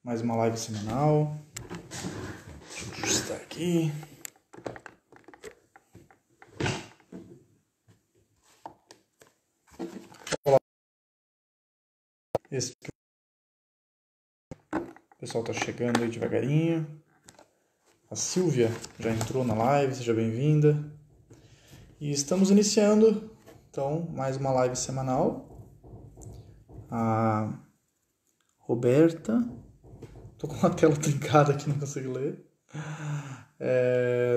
mais uma live semanal. Deixa eu ajustar aqui. Olá. O pessoal está chegando aí devagarinho. A Silvia já entrou na live, seja bem-vinda. E estamos iniciando, então, mais uma live semanal. A Roberta, tô com a tela trincada aqui, não consigo ler.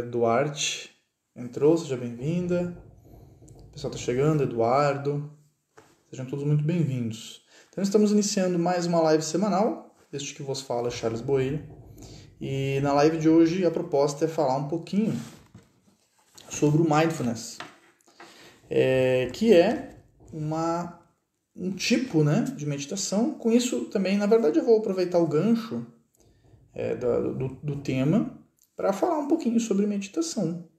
Duarte entrou, seja bem-vinda. O pessoal está chegando, Eduardo. Sejam todos muito bem-vindos. Então, estamos iniciando mais uma live semanal. Este que vos fala é Charles Boeira. E na live de hoje a proposta é falar um pouquinho sobre o Mindfulness, que é um tipo, né, de meditação. Com isso também, na verdade, eu vou aproveitar o gancho do tema para falar um pouquinho sobre meditação,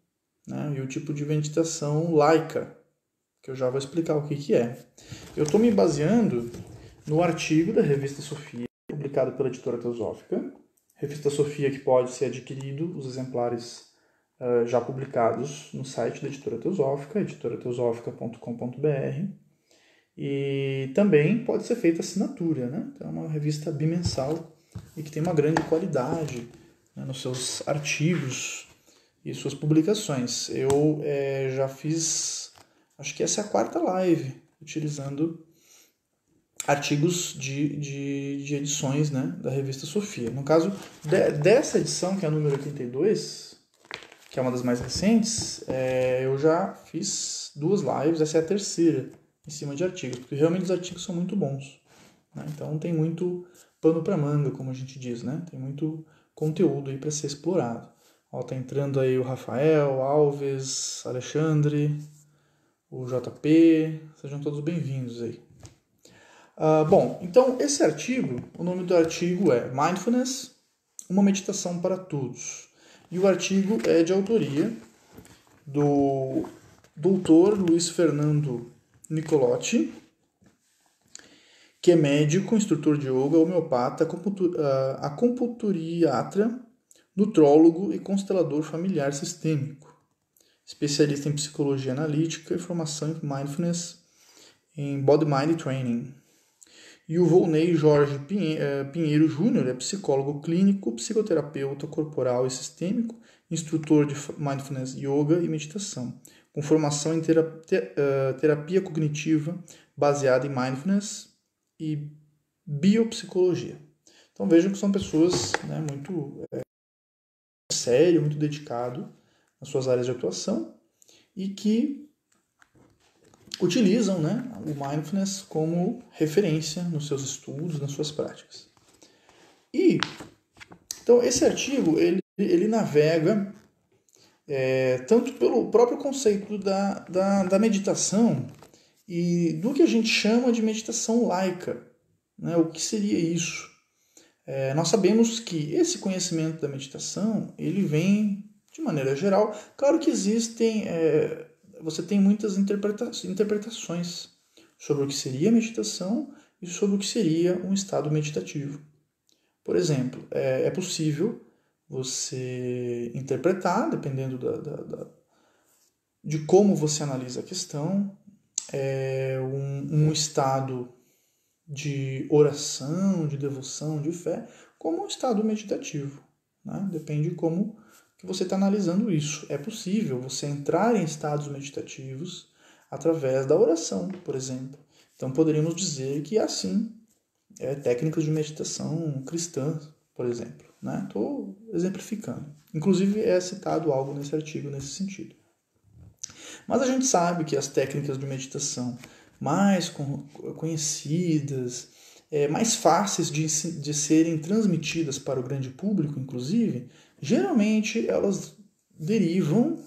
né, e o tipo de meditação laica, que eu já vou explicar o que é. Eu estou me baseando no artigo da Revista Sofia, publicado pela Editora Teosófica. Revista Sofia, que pode ser adquirido, os exemplares já publicados no site da Editora Teosófica, editorateosófica.com.br. E também pode ser feita assinatura, né? Então é uma revista bimensal e que tem uma grande qualidade, né, nos seus artigos e suas publicações. Eu já fiz, acho que essa é a 4ª live, utilizando artigos de edições, né, da Revista Sofia. No caso dessa edição, que é a número 82, que é uma das mais recentes, eu já fiz 2 lives, essa é a 3ª, em cima de artigos, porque realmente os artigos são muito bons, né? Então tem muito pano para manga, como a gente diz, né? Tem muito conteúdo aí para ser explorado. Ó, tá entrando aí o Rafael, Alves, Alexandre, o JP, sejam todos bem-vindos aí. Bom, então esse artigo, o nome do artigo é Mindfulness, uma meditação para todos. E o artigo é de autoria do Dr. Luiz Fernando Nicolotti, que é médico, instrutor de yoga, homeopata, acupunturiatra, nutrólogo e constelador familiar sistêmico, especialista em psicologia analítica e formação em mindfulness em Body Mind Training. E o Volney Jorge Pinheiro Júnior é psicólogo clínico, psicoterapeuta corporal e sistêmico, instrutor de mindfulness, yoga e meditação, com formação em terapia cognitiva baseada em mindfulness e biopsicologia. Então vejam que são pessoas, né, muito sérias, muito dedicadas nas suas áreas de atuação e que utilizam, né, o mindfulness como referência nos seus estudos, nas suas práticas. E então esse artigo ele navega tanto pelo próprio conceito da meditação e do que a gente chama de meditação laica, né? O que seria isso? Nós sabemos que esse conhecimento da meditação ele vem de maneira geral. Claro que existem você tem muitas interpretações sobre o que seria meditação e sobre o que seria um estado meditativo. Por exemplo, é possível você interpretar, dependendo de como você analisa a questão, um estado de oração, de devoção, de fé, como um estado meditativo, né? Depende de como que você está analisando isso. É possível você entrar em estados meditativos através da oração, por exemplo. Então poderíamos dizer que assim técnicas de meditação cristã, por exemplo, né? Estou exemplificando. Inclusive é citado algo nesse artigo nesse sentido. Mas a gente sabe que as técnicas de meditação mais conhecidas, mais fáceis de serem transmitidas para o grande público, inclusive, geralmente elas derivam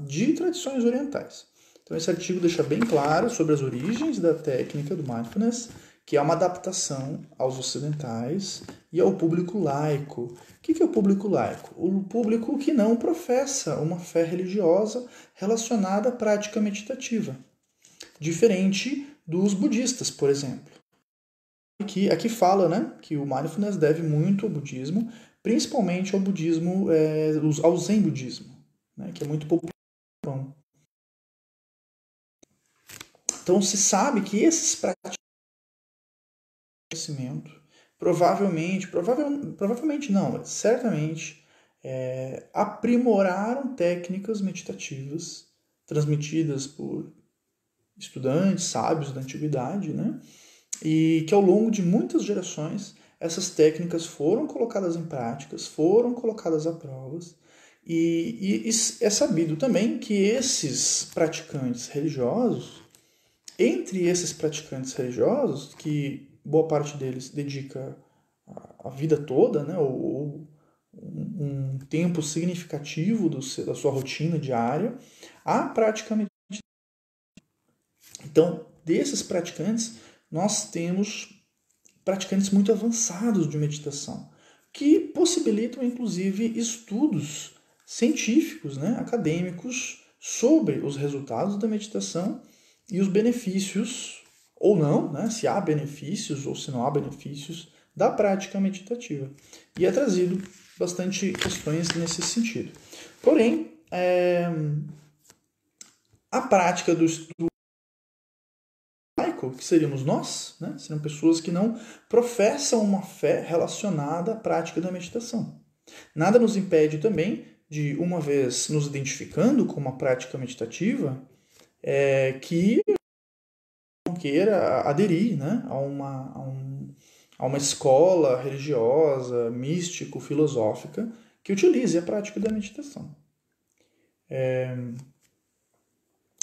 de tradições orientais. Então esse artigo deixa bem claro sobre as origens da técnica do mindfulness, que é uma adaptação aos ocidentais e ao público laico. O que é o público laico? O público que não professa uma fé religiosa relacionada à prática meditativa, diferente dos budistas, por exemplo. que aqui fala, né, que o mindfulness deve muito ao budismo, principalmente ao budismo, ao Zen budismo, né, que é muito popular. Então se sabe que esses práticas de conhecimento provavelmente não, certamente aprimoraram técnicas meditativas transmitidas por estudantes, sábios da antiguidade, né? E que ao longo de muitas gerações essas técnicas foram colocadas em práticas, foram colocadas a provas, e é sabido também que esses praticantes religiosos, entre esses praticantes religiosos, que boa parte deles dedica a vida toda, né, ou um tempo significativo da sua rotina diária, à prática meditativa. Então, desses praticantes, nós temos praticantes muito avançados de meditação, que possibilitam, inclusive, estudos científicos, né, acadêmicos, sobre os resultados da meditação e os benefícios, ou não, né, se há benefícios ou se não há benefícios da prática meditativa. E é trazido bastante questões nesse sentido. Porém, a prática do estudo, que seríamos nós, né? Seriam pessoas que não professam uma fé relacionada à prática da meditação. Nada nos impede também de, uma vez nos identificando com uma prática meditativa, que não queira aderir, né, a uma escola religiosa, místico-filosófica que utilize a prática da meditação.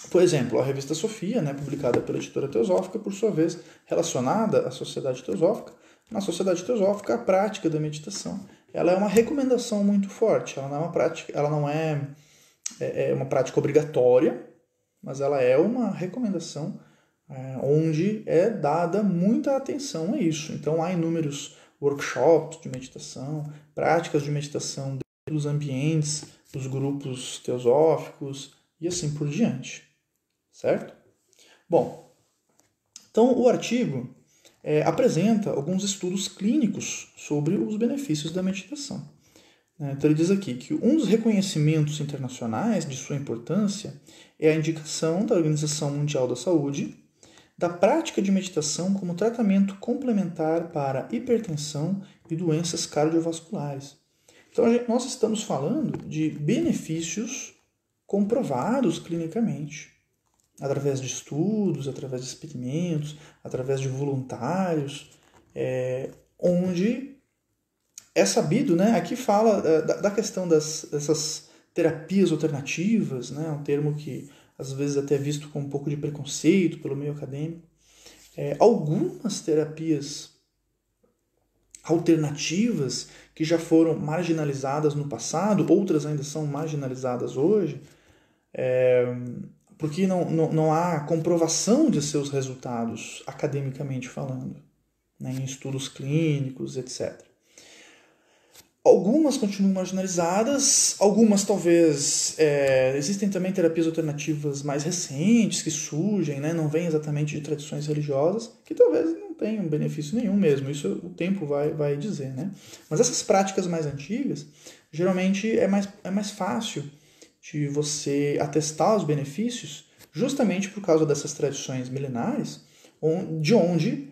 Por exemplo, a revista Sofia, né, publicada pela editora Teosófica, por sua vez, relacionada à Sociedade Teosófica. Na Sociedade Teosófica, a prática da meditação, ela é uma recomendação muito forte. Ela não é uma prática obrigatória, mas ela é uma recomendação onde é dada muita atenção a isso. Então, há inúmeros workshops de meditação, práticas de meditação dos ambientes, dos grupos teosóficos e assim por diante. Certo? Bom, então o artigo apresenta alguns estudos clínicos sobre os benefícios da meditação. Então ele diz aqui que um dos reconhecimentos internacionais de sua importância é a indicação da Organização Mundial da Saúde da prática de meditação como tratamento complementar para hipertensão e doenças cardiovasculares. Então nós estamos falando de benefícios comprovados clinicamente, através de estudos, através de experimentos, através de voluntários, onde é sabido, né? Aqui fala da questão dessas terapias alternativas, né? Um termo que às vezes até é visto com um pouco de preconceito pelo meio acadêmico. Algumas terapias alternativas que já foram marginalizadas no passado, outras ainda são marginalizadas hoje, porque não há comprovação de seus resultados, academicamente falando, né, em estudos clínicos, etc. Algumas continuam marginalizadas, algumas talvez... existem também terapias alternativas mais recentes que surgem, né, não vêm exatamente de tradições religiosas, que talvez não tenham benefício nenhum mesmo, isso o tempo vai dizer. Né? Mas essas práticas mais antigas, geralmente é mais fácil de você atestar os benefícios, justamente por causa dessas tradições milenares, de onde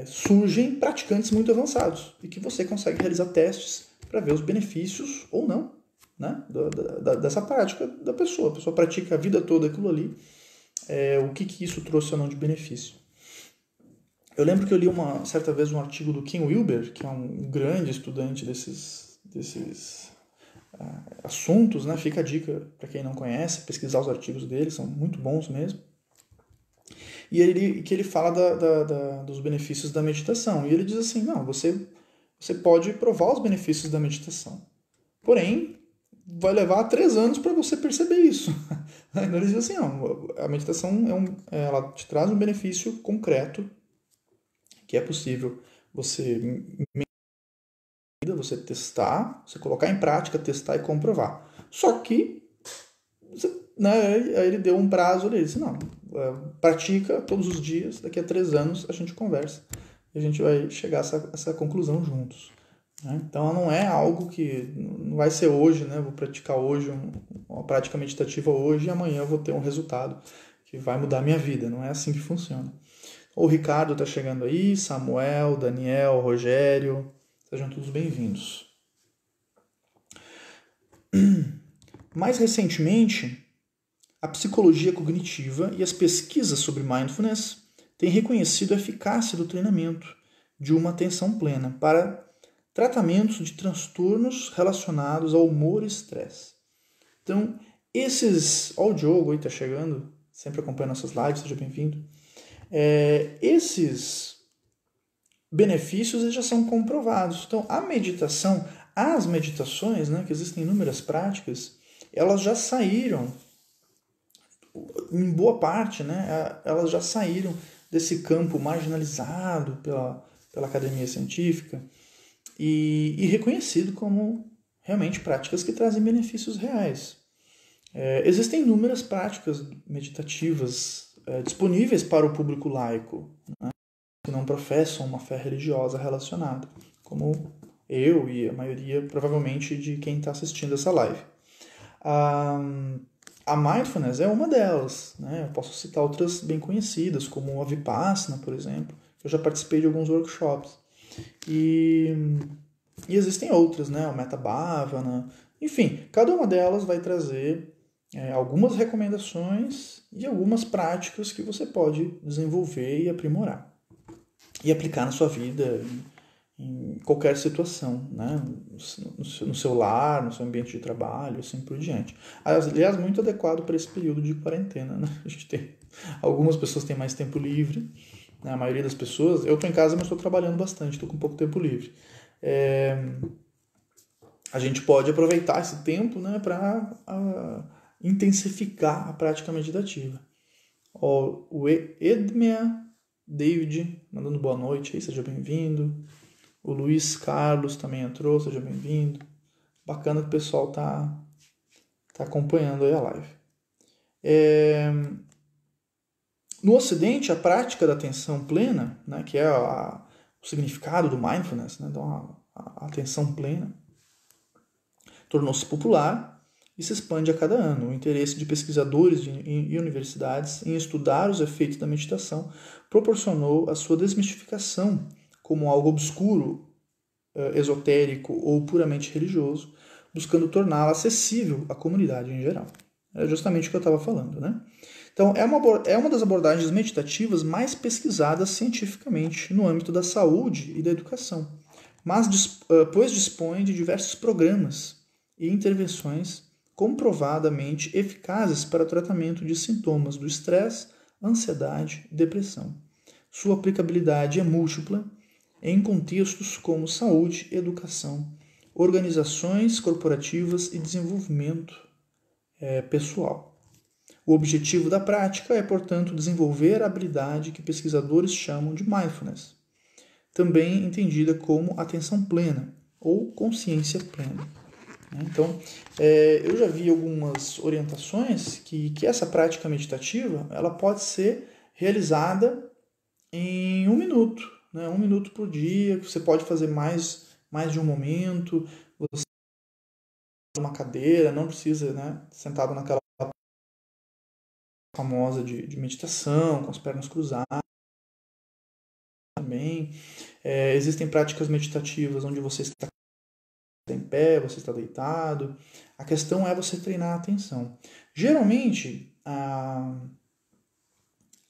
surgem praticantes muito avançados e que você consegue realizar testes para ver os benefícios ou não, né, dessa prática da pessoa. A pessoa pratica a vida toda aquilo ali, o que isso trouxe ou não de benefício. Eu lembro que eu li certa vez um artigo do Ken Wilber, que é um grande estudante desses assuntos, né? Fica a dica para quem não conhece, pesquisar os artigos dele, são muito bons mesmo. E ele fala dos benefícios da meditação. E ele diz assim, não, você pode provar os benefícios da meditação. Porém, vai levar 3 anos para você perceber isso. Então ele diz assim, não, a meditação ela te traz um benefício concreto, que é possível você testar, você colocar em prática, testar e comprovar. Só que, né, aí ele deu um prazo ali, ele disse, não, pratica todos os dias, daqui a 3 anos a gente conversa e a gente vai chegar a essa conclusão juntos. Né? Então não é algo que não vai ser hoje, né? Vou praticar hoje uma prática meditativa hoje e amanhã eu vou ter um resultado que vai mudar a minha vida. Não é assim que funciona. O Ricardo está chegando aí, Samuel, Daniel, Rogério, sejam todos bem-vindos. Mais recentemente, a psicologia cognitiva e as pesquisas sobre mindfulness têm reconhecido a eficácia do treinamento de uma atenção plena para tratamentos de transtornos relacionados ao humor e estresse. Então, Ó, o Diogo aí está chegando, sempre acompanha nossas lives, seja bem-vindo. Esses benefícios eles já são comprovados. Então, as meditações, né, que existem inúmeras práticas, elas já saíram, em boa parte, né, elas já saíram desse campo marginalizado pela academia científica e reconhecido como realmente práticas que trazem benefícios reais. Existem inúmeras práticas meditativas disponíveis para o público laico, né, que não professam uma fé religiosa relacionada, como eu e a maioria, provavelmente, de quem está assistindo essa live. A mindfulness é uma delas, né? Eu posso citar outras bem conhecidas, como a Vipassana, por exemplo. Eu já participei de alguns workshops. E existem outras, né? O Metta Bhavana. Enfim, cada uma delas vai trazer algumas recomendações e algumas práticas que você pode desenvolver e aprimorar. E aplicar na sua vida em qualquer situação, né? No seu lar, no seu ambiente de trabalho, assim por diante. Aliás, muito adequado para esse período de quarentena, né? A gente tem, algumas pessoas têm mais tempo livre, né? A maioria das pessoas, eu estou em casa, mas estou trabalhando bastante, estou com pouco tempo livre. A gente pode aproveitar esse tempo, né, para intensificar a prática meditativa. O Edmea David mandando boa noite aí, seja bem-vindo. O Luiz Carlos também entrou, seja bem-vindo. Bacana que o pessoal tá acompanhando aí a live. No Ocidente, a prática da atenção plena, né, que é o significado do mindfulness, né, então a atenção plena, tornou-se popular e se expande a cada ano. O interesse de pesquisadores e universidades em estudar os efeitos da meditação proporcionou a sua desmistificação como algo obscuro, esotérico ou puramente religioso, buscando torná-la acessível à comunidade em geral. É justamente o que eu estava falando, né? Então, é uma das abordagens meditativas mais pesquisadas cientificamente no âmbito da saúde e da educação, pois dispõe de diversos programas e intervenções comprovadamente eficazes para o tratamento de sintomas do estresse, ansiedade e depressão. Sua aplicabilidade é múltipla em contextos como saúde, educação, organizações corporativas e desenvolvimento pessoal. O objetivo da prática é, portanto, desenvolver a habilidade que pesquisadores chamam de mindfulness, também entendida como atenção plena ou consciência plena. Então, eu já vi algumas orientações que essa prática meditativa ela pode ser realizada em 1 minuto, né? 1 minuto por dia, você pode fazer mais de um momento, você numa cadeira, não precisa, né, sentado naquela famosa de meditação, com as pernas cruzadas também. Existem práticas meditativas onde você está em pé, você está deitado. A questão é você treinar a atenção. Geralmente, a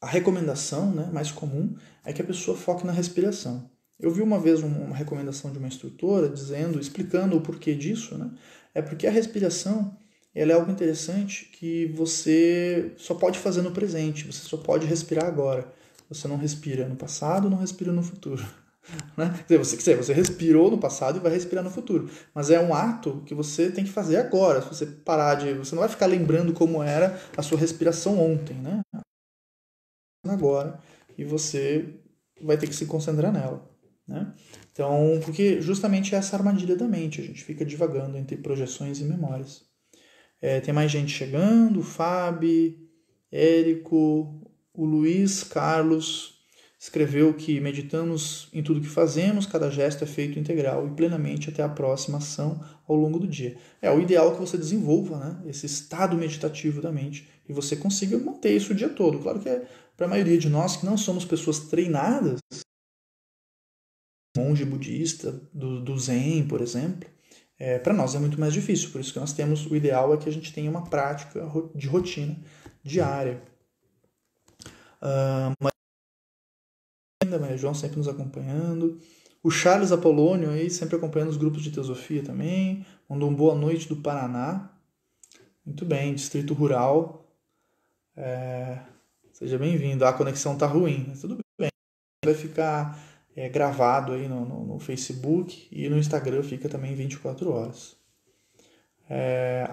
recomendação, né, mais comum é que a pessoa foque na respiração. Eu vi uma vez uma recomendação de uma instrutora explicando o porquê disso, né? É porque a respiração ela é algo interessante que você só pode fazer no presente, você só pode respirar agora. Você não respira no passado, não respira no futuro. Né? Você respirou no passado e vai respirar no futuro. Mas é um ato que você tem que fazer agora. Se você parar você não vai ficar lembrando como era a sua respiração ontem, né? Agora, e você vai ter que se concentrar nela, né? Então, porque justamente é essa armadilha da mente, a gente fica divagando entre projeções e memórias. Tem mais gente chegando, o Fábio, Érico, o Luiz Carlos. escreveu que meditamos em tudo que fazemos, cada gesto é feito integral e plenamente até a próxima ação ao longo do dia. O ideal é que você desenvolva, né, esse estado meditativo da mente e você consiga manter isso o dia todo. Claro que para a maioria de nós que não somos pessoas treinadas, monge budista, do Zen, por exemplo, para nós é muito mais difícil. Por isso que nós temos, o ideal é que a gente tenha uma prática de rotina diária. Maria João sempre nos acompanhando. O Charles Apolônio aí sempre acompanhando os grupos de teosofia também. Mandou um boa noite do Paraná. Muito bem, Distrito Rural. Seja bem-vindo. A conexão tá ruim, mas tudo bem. Vai ficar gravado aí no Facebook e no Instagram fica também 24 horas.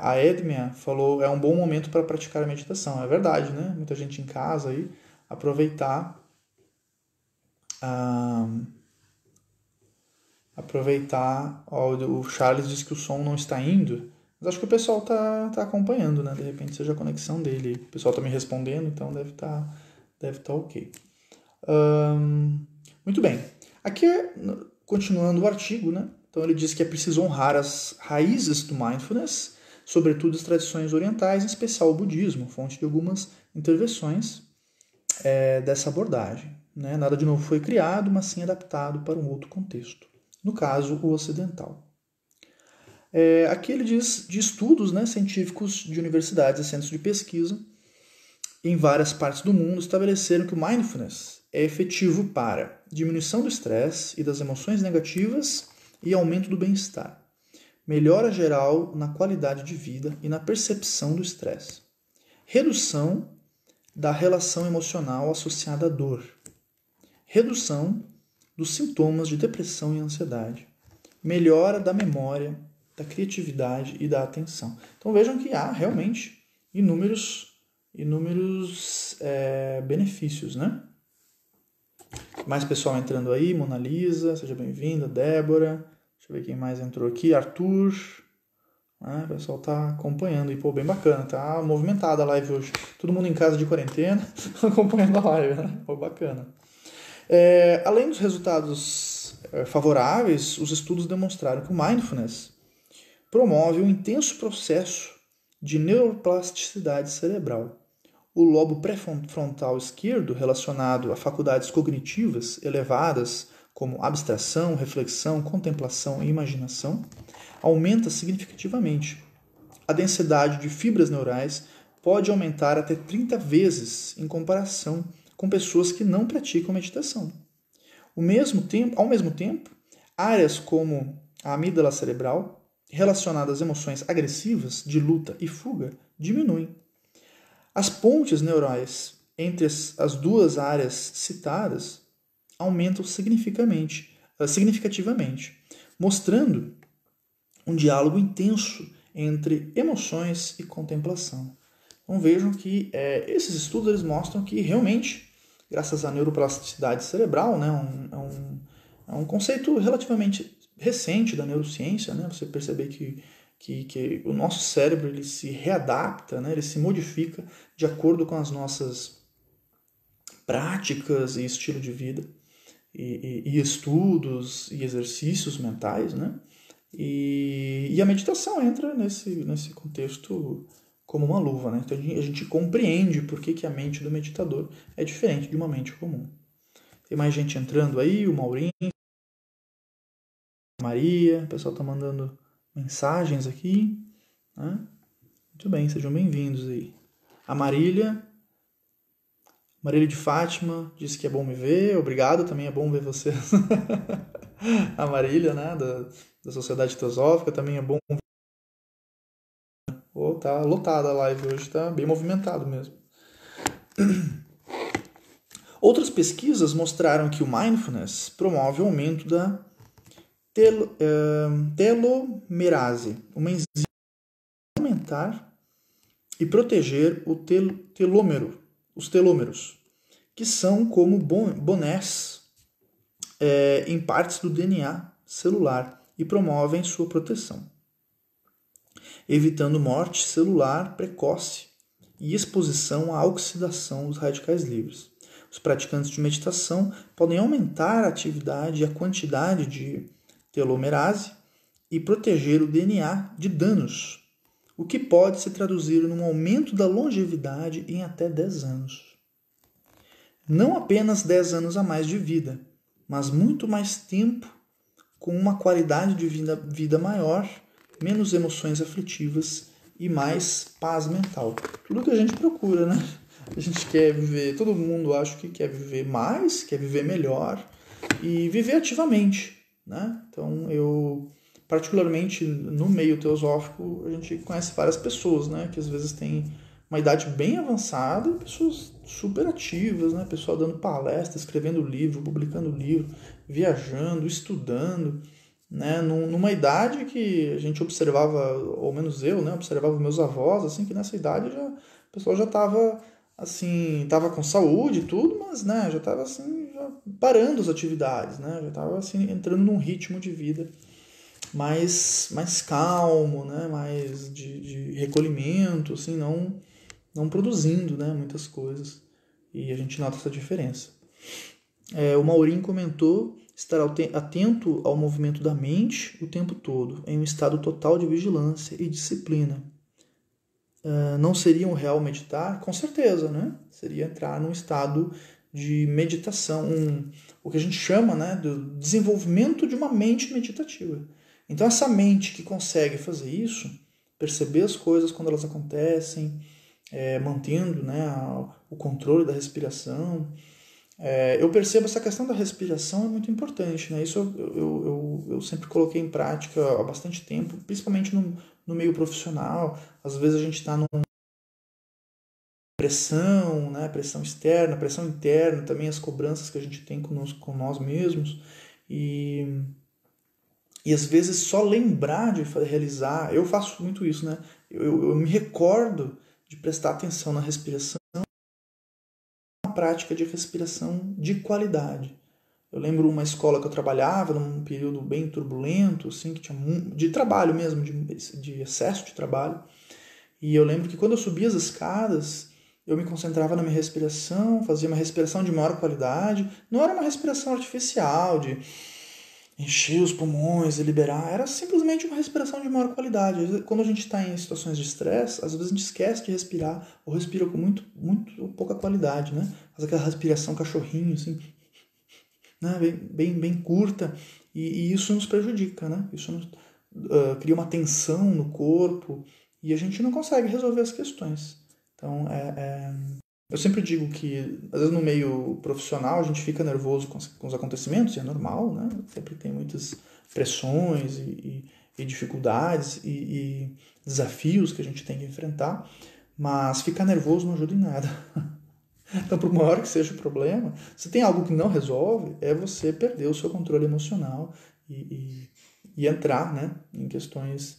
A Edmia falou, é um bom momento para praticar a meditação. É verdade, né? Muita gente em casa aí, aproveitar o Charles disse que o som não está indo, mas acho que o pessoal tá acompanhando, né? De repente seja a conexão dele. O pessoal tá me respondendo, então deve tá ok. Muito bem. Aqui, continuando o artigo, né? Então ele diz que é preciso honrar as raízes do mindfulness, sobretudo as tradições orientais, em especial o budismo, fonte de algumas intervenções dessa abordagem. Né? Nada de novo foi criado, mas sim adaptado para um outro contexto. No caso, o ocidental. Aqui ele diz de estudos, né, científicos de universidades e centros de pesquisa em várias partes do mundo estabeleceram que o mindfulness é efetivo para diminuição do estresse e das emoções negativas e aumento do bem-estar, melhora geral na qualidade de vida e na percepção do estresse, redução da relação emocional associada à dor, redução dos sintomas de depressão e ansiedade, melhora da memória, da criatividade e da atenção. Então vejam que há realmente inúmeros benefícios, né? Mais pessoal entrando aí, Mona Lisa, seja bem-vinda, Débora, deixa eu ver quem mais entrou aqui, Arthur, o pessoal tá acompanhando, e pô, bem bacana, tá movimentada a live hoje, todo mundo em casa de quarentena, acompanhando a live, né? Pô, bacana. Além dos resultados favoráveis, os estudos demonstraram que o mindfulness promove um intenso processo de neuroplasticidade cerebral. O lobo pré-frontal esquerdo, relacionado a faculdades cognitivas elevadas, como abstração, reflexão, contemplação e imaginação, aumenta significativamente. A densidade de fibras neurais pode aumentar até 30 vezes em comparação com pessoas que não praticam meditação. Ao mesmo tempo, áreas como a amígdala cerebral, relacionadas às emoções agressivas, de luta e fuga, diminuem. As pontes neurais entre as duas áreas citadas aumentam significativamente, mostrando um diálogo intenso entre emoções e contemplação. Então vejam que esses estudos eles mostram que realmente, graças à neuroplasticidade cerebral, né, é um conceito relativamente recente da neurociência, né, você perceber que o nosso cérebro ele se readapta, né, ele se modifica de acordo com as nossas práticas e estilo de vida, e estudos e exercícios mentais, né? E a meditação entra nesse contexto como uma luva, né? Então a gente compreende por que a mente do meditador é diferente de uma mente comum. Tem mais gente entrando aí, o Maurinho, a Maria, o pessoal está mandando mensagens aqui, né? Muito bem, sejam bem-vindos aí. A Marília de Fátima disse que é bom me ver, obrigado, também é bom ver você. A Marília, né, da Sociedade Teosófica, também é bom ver. Tá lotada a live hoje, tá bem movimentado mesmo. Outras pesquisas mostraram que o mindfulness promove o aumento da telomerase, uma enzima para aumentar e proteger os telômeros, que são como bonés em partes do DNA celular e promovem sua proteção, evitando morte celular precoce e exposição à oxidação dos radicais livres. Os praticantes de meditação podem aumentar a atividade e a quantidade de telomerase e proteger o DNA de danos, o que pode se traduzir num aumento da longevidade em até 10 anos. Não apenas 10 anos a mais de vida, mas muito mais tempo com uma qualidade de vida maior, menos emoções aflitivas e mais paz mental. Tudo que a gente procura, né? A gente quer viver, todo mundo acha que quer viver mais, quer viver melhor e viver ativamente, né? Então, eu, particularmente no meio teosófico, a gente conhece várias pessoas, né? Que às vezes têm uma idade bem avançada, pessoas super ativas, né? Pessoal dando palestra, escrevendo livro, publicando livro, viajando, estudando, né? Numa idade que a gente observava, ou menos eu, né? Observava meus avós, assim, que nessa idade o pessoal já estava assim, estava com saúde e tudo, mas, né? Já estava assim, já parando as atividades, né? Já estava assim entrando num ritmo de vida mais calmo, né? Mais de recolhimento, assim, não produzindo, né, muitas coisas. E a gente nota essa diferença. O Maurinho comentou estar atento ao movimento da mente o tempo todo, em um estado total de vigilância e disciplina. Não seria um real meditar? Com certeza, né? Seria entrar num estado de meditação, o que a gente chama, né, do desenvolvimento de uma mente meditativa. Então, essa mente que consegue fazer isso, perceber as coisas quando elas acontecem, mantendo, né, o controle da respiração. Eu percebo essa questão da respiração é muito importante, né? Isso eu sempre coloquei em prática há bastante tempo, principalmente no meio profissional. Às vezes a gente está numa pressão, né? Pressão externa, pressão interna, também as cobranças que a gente tem com nós mesmos. E às vezes só lembrar de realizar, eu faço muito isso, né? Eu me recordo de prestar atenção na respiração, uma prática de respiração de qualidade. Eu lembro uma escola que eu trabalhava, num período bem turbulento, assim, que tinha de trabalho mesmo, de excesso de trabalho. E eu lembro que quando eu subia as escadas, eu me concentrava na minha respiração, fazia uma respiração de maior qualidade. Não era uma respiração artificial, de encher os pulmões e liberar. Era simplesmente uma respiração de maior qualidade. Quando a gente está em situações de estresse, às vezes a gente esquece de respirar, ou respira com muito pouca qualidade, né? Faz aquela respiração cachorrinho, assim, né? Bem curta, e isso nos prejudica, né? Isso cria uma tensão no corpo, e a gente não consegue resolver as questões. Então, eu sempre digo que, às vezes no meio profissional, a gente fica nervoso com os acontecimentos, e é normal, né? Sempre tem muitas pressões e dificuldades e desafios que a gente tem que enfrentar, mas ficar nervoso não ajuda em nada. Então, por maior que seja o problema, se tem algo que não resolve, é você perder o seu controle emocional e entrar, né, em questões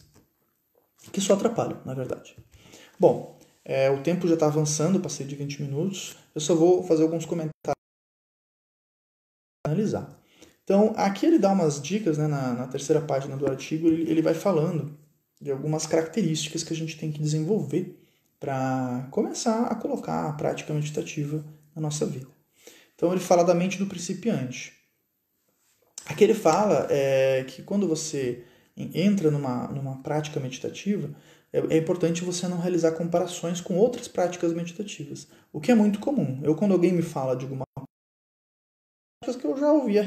que só atrapalham, na verdade. Bom, o tempo já está avançando, passei de 20 minutos, eu só vou fazer alguns comentários para analisar. Então, aqui ele dá umas dicas, né, na terceira página do artigo, ele vai falando de algumas características que a gente tem que desenvolver para começar a colocar a prática meditativa na nossa vida. Então, ele fala da mente do principiante. Aqui ele fala que quando você entra numa prática meditativa, é importante você não realizar comparações com outras práticas meditativas, o que é muito comum. Quando alguém me fala de alguma prática que eu já ouvia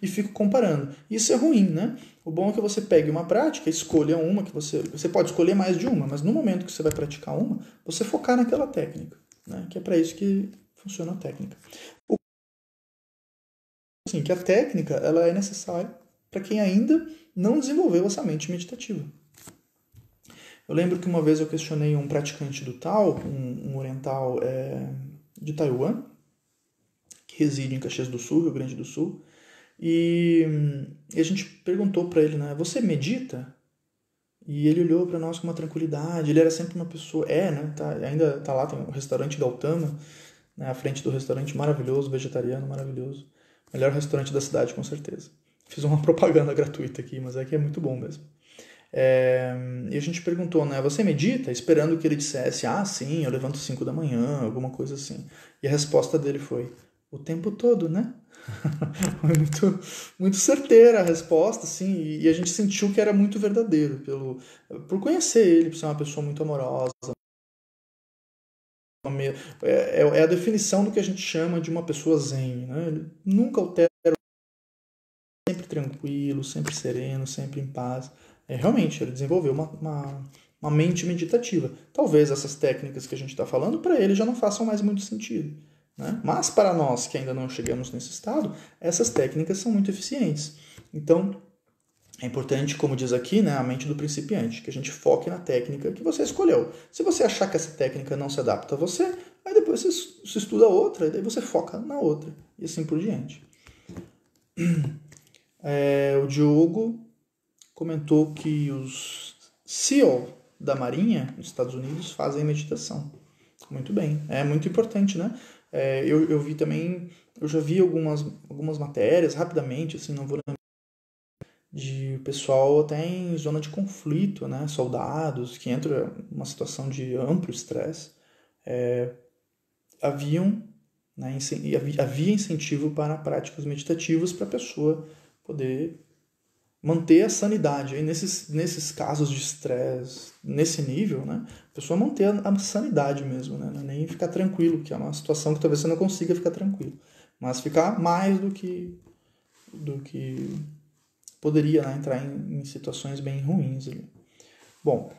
e fico comparando. Isso é ruim, né? O bom é que você pegue uma prática, escolha uma, que você pode escolher mais de uma, mas no momento que você vai praticar uma, você focar naquela técnica, né? Que é para isso que funciona a técnica. Assim, que a técnica ela é necessária para quem ainda não desenvolveu essa mente meditativa. Eu lembro que uma vez eu questionei um praticante do Tao, um oriental de Taiwan, que reside em Caxias do Sul, Rio Grande do Sul, e a gente perguntou para ele, né, você medita? E ele olhou para nós com uma tranquilidade. Ele era sempre uma pessoa, né, ainda tá lá, tem um restaurante Gautama, né, à frente do restaurante maravilhoso, vegetariano maravilhoso, melhor restaurante da cidade com certeza. Fiz uma propaganda gratuita aqui, mas é que é muito bom mesmo. E a gente perguntou, né, você medita? Esperando que ele dissesse, sim, eu levanto 5 da manhã, alguma coisa assim. E a resposta dele foi, o tempo todo, né? Foi muito, muito certeira a resposta, assim, e a gente sentiu que era muito verdadeiro, por conhecer ele, por ser uma pessoa muito amorosa. É a definição do que a gente chama de uma pessoa zen, né? Ele nunca altera, sempre tranquilo, sempre sereno, sempre em paz. Realmente, ele desenvolveu uma mente meditativa. Talvez essas técnicas que a gente está falando, para ele já não façam mais muito sentido. Né? Mas para nós que ainda não chegamos nesse estado, essas técnicas são muito eficientes. Então, é importante, como diz aqui, né, a mente do principiante, que a gente foque na técnica que você escolheu. Se você achar que essa técnica não se adapta a você, aí depois você estuda outra, e daí você foca na outra, e assim por diante. O Diogo comentou que os SEAL da Marinha, nos Estados Unidos, fazem meditação. Muito bem, é muito importante, né? Eu vi também, eu já vi algumas matérias, rapidamente, assim, não vou lembrar, de pessoal até em zona de conflito, né? Soldados que entram numa situação de amplo estresse, havia incentivo para práticas meditativas para a pessoa poder manter a sanidade. Aí nesses casos de estresse, nesse nível, né? A pessoa manter a sanidade mesmo, né? Não é nem ficar tranquilo, que é uma situação que talvez você não consiga ficar tranquilo, mas ficar mais do que poderia, né, entrar em situações bem ruins ali. Bom,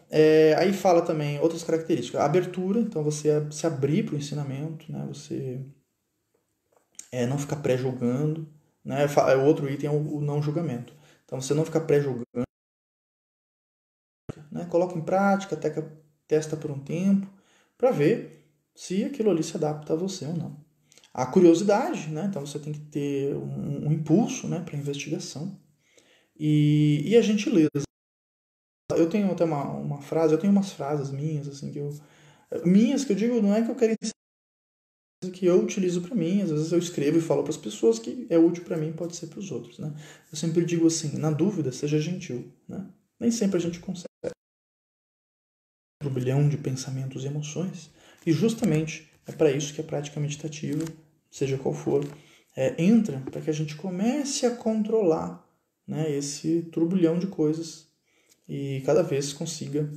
aí fala também outras características. A abertura, então você se abrir para o ensinamento, né? Você não ficar pré-julgando. Né? O outro item é o não julgamento. Então você não ficar pré-julgando, né? Coloca em prática, testa por um tempo, para ver se aquilo ali se adapta a você ou não. A curiosidade, né? Então você tem que ter um impulso, né, para a investigação. E a gentileza. Eu tenho até uma frase, eu tenho umas frases minhas, assim, que eu digo, não é que eu quero ensinar, que eu utilizo para mim, às vezes eu escrevo e falo para as pessoas que é útil para mim, pode ser para os outros, né? Eu sempre digo assim, na dúvida, seja gentil, né? Nem sempre a gente consegue. Um turbilhão de pensamentos e emoções, e justamente é para isso que a prática meditativa, seja qual for, entra para que a gente comece a controlar, né, esse turbilhão de coisas e cada vez consiga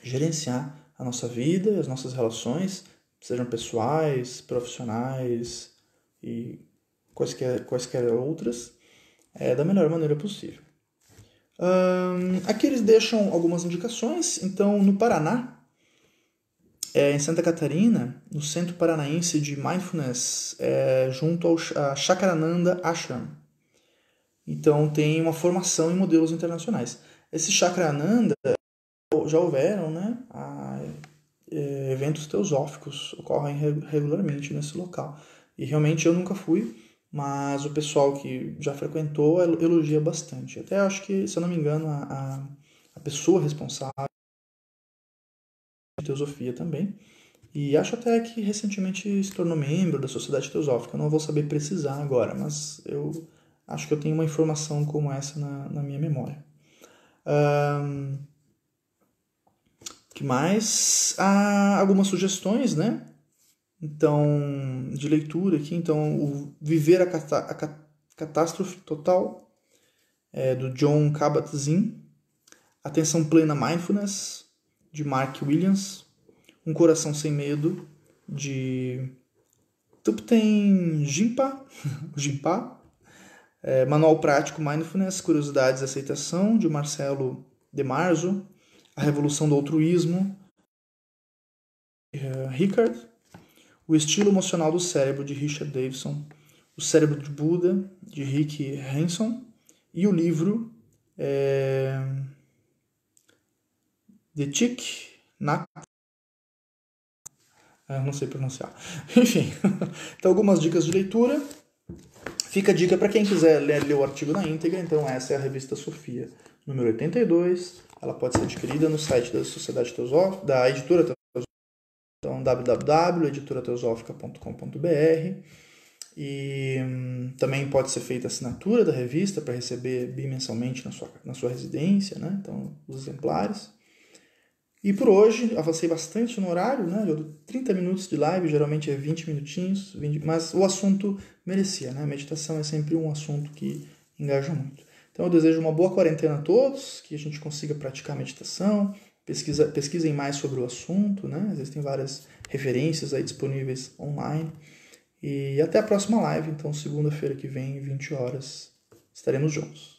gerenciar a nossa vida e as nossas relações, sejam pessoais, profissionais e quaisquer outras, da melhor maneira possível. Aqui eles deixam algumas indicações. Então, no Paraná, em Santa Catarina, no Centro Paranaense de Mindfulness, junto a Chakrananda Ashram. Então, tem uma formação em modelos internacionais. Esse Chakrananda, já houveram, né, eventos teosóficos, ocorrem regularmente nesse local. E realmente eu nunca fui, mas o pessoal que já frequentou elogia bastante. Até acho que, se eu não me engano, a pessoa responsável de teosofia também. E acho até que recentemente se tornou membro da Sociedade Teosófica. Eu não vou saber precisar agora, mas eu acho que eu tenho uma informação como essa na minha memória. Que mais? Há algumas sugestões, né? Então, de leitura aqui. Então, o Viver a Catástrofe Total, do Jon Kabat-Zinn. Atenção Plena Mindfulness, de Mark Williams. Um Coração Sem Medo, de Thupten Jinpa. Manual Prático Mindfulness, Curiosidades e Aceitação, de Marcelo De Marzo. A Revolução do Altruísmo, Rickard. O Estilo Emocional do Cérebro, de Richard Davidson. O Cérebro de Buda, de Rick Hanson. E o livro The Thich Nhat não sei pronunciar. Enfim, então algumas dicas de leitura. Fica a dica para quem quiser ler o artigo na íntegra. Então essa é a Revista Sofia, número 82. Ela pode ser adquirida no site da Sociedade Teosófica, da Editora Teosófica, então www.editorateosófica.com.br. E também pode ser feita a assinatura da revista para receber bimensalmente na sua residência, né? Então, os exemplares. E por hoje, avancei bastante no horário, né? Eu dou 30 minutos de live, geralmente é 20 minutinhos, mas o assunto merecia, né? Meditação é sempre um assunto que engaja muito. Então eu desejo uma boa quarentena a todos, que a gente consiga praticar meditação, pesquisem mais sobre o assunto, né? Existem várias referências aí disponíveis online. E até a próxima live, então segunda-feira que vem, 20 horas, estaremos juntos.